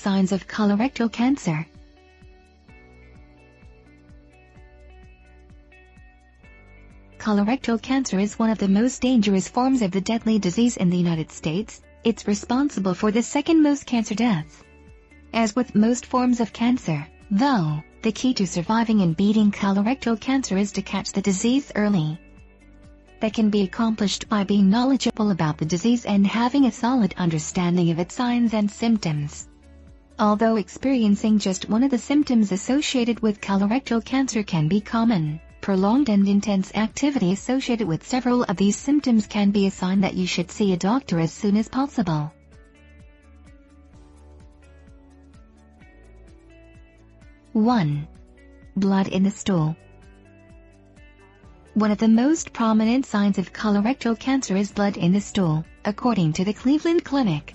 signs of colorectal cancer. Colorectal cancer is one of the most dangerous forms of the deadly disease in the United States. It's responsible for the second most cancer deaths. As with most forms of cancer, though, the key to surviving and beating colorectal cancer is to catch the disease early. That can be accomplished by being knowledgeable about the disease and having a solid understanding of its signs and symptoms. Although experiencing just one of the symptoms associated with colorectal cancer can be common, prolonged and intense activity associated with several of these symptoms can be a sign that you should see a doctor as soon as possible. One. Blood in the stool. One of the most prominent signs of colorectal cancer is blood in the stool, according to the Cleveland Clinic.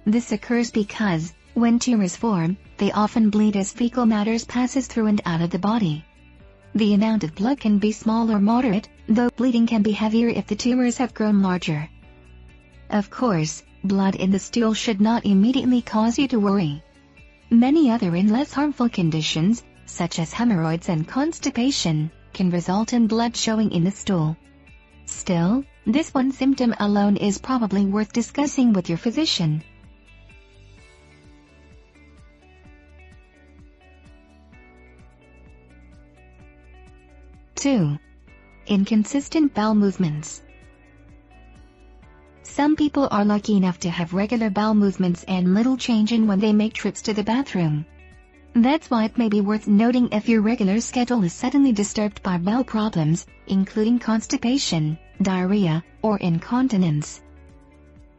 This occurs because, when tumors form, they often bleed as fecal matter passes through and out of the body. The amount of blood can be small or moderate, though bleeding can be heavier if the tumors have grown larger. Of course, blood in the stool should not immediately cause you to worry. Many other and less harmful conditions, such as hemorrhoids and constipation, can result in blood showing in the stool. Still, this one symptom alone is probably worth discussing with your physician. 2. Inconsistent bowel movements. Some people are lucky enough to have regular bowel movements and little change in when they make trips to the bathroom. That's why it may be worth noting if your regular schedule is suddenly disturbed by bowel problems, including constipation, diarrhea, or incontinence.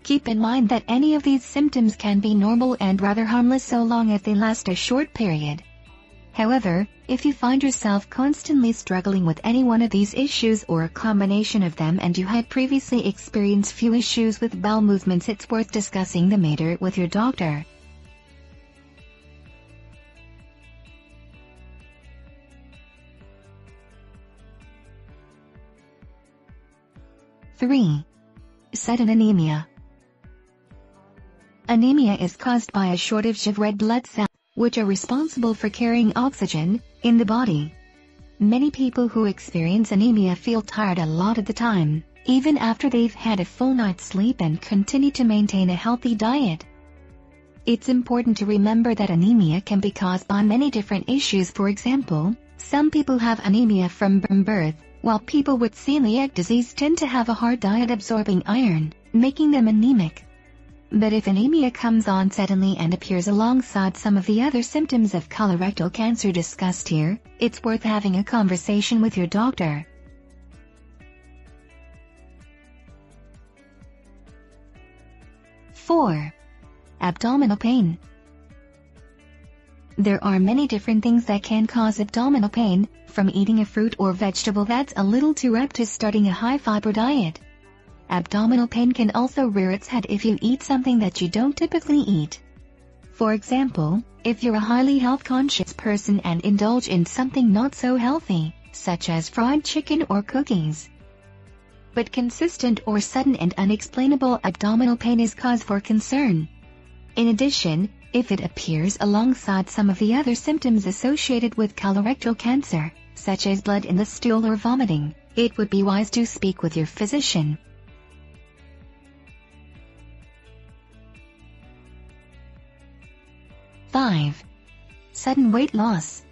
Keep in mind that any of these symptoms can be normal and rather harmless so long as they last a short period. However, if you find yourself constantly struggling with any one of these issues or a combination of them and you had previously experienced few issues with bowel movements, it's worth discussing the matter with your doctor. 3. Sudden anemia. Anemia is caused by a shortage of red blood cells, which are responsible for carrying oxygen in the body. Many people who experience anemia feel tired a lot of the time, even after they've had a full night's sleep and continue to maintain a healthy diet. It's important to remember that anemia can be caused by many different issues. For example, some people have anemia from birth, while people with celiac disease tend to have a hard diet absorbing iron, making them anemic. But if anemia comes on suddenly and appears alongside some of the other symptoms of colorectal cancer discussed here, it's worth having a conversation with your doctor. 4. Abdominal pain. There are many different things that can cause abdominal pain, from eating a fruit or vegetable that's a little too ripe to starting a high-fiber diet. Abdominal pain can also rear its head if you eat something that you don't typically eat. For example, if you're a highly health-conscious person and indulge in something not so healthy, such as fried chicken or cookies. But consistent or sudden and unexplainable abdominal pain is cause for concern. In addition, if it appears alongside some of the other symptoms associated with colorectal cancer, such as blood in the stool or vomiting, it would be wise to speak with your physician. 5. Sudden weight loss.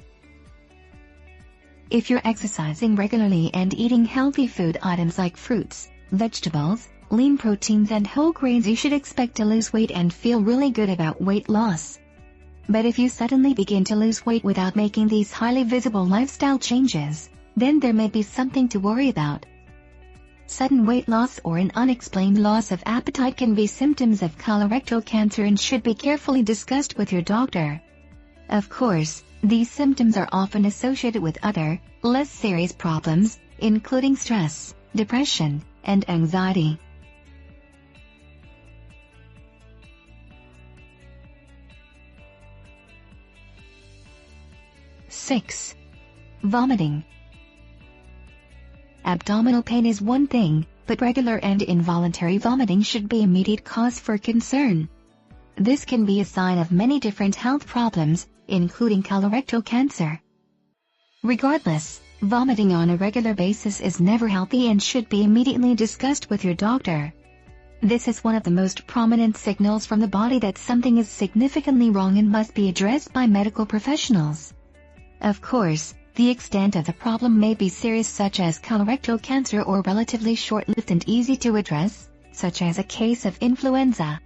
If you're exercising regularly and eating healthy food items like fruits, vegetables, lean proteins and whole grains, you should expect to lose weight and feel really good about weight loss. But if you suddenly begin to lose weight without making these highly visible lifestyle changes, then there may be something to worry about. Sudden weight loss or an unexplained loss of appetite can be symptoms of colorectal cancer and should be carefully discussed with your doctor. Of course, these symptoms are often associated with other, less serious problems, including stress, depression, and anxiety. 6. Vomiting. Abdominal pain is one thing, but regular and involuntary vomiting should be immediate cause for concern. This can be a sign of many different health problems, including colorectal cancer. Regardless, vomiting on a regular basis is never healthy and should be immediately discussed with your doctor. This is one of the most prominent signals from the body that something is significantly wrong and must be addressed by medical professionals. Of course, the extent of the problem may be serious, such as colorectal cancer, or relatively short-lived and easy to address, such as a case of influenza.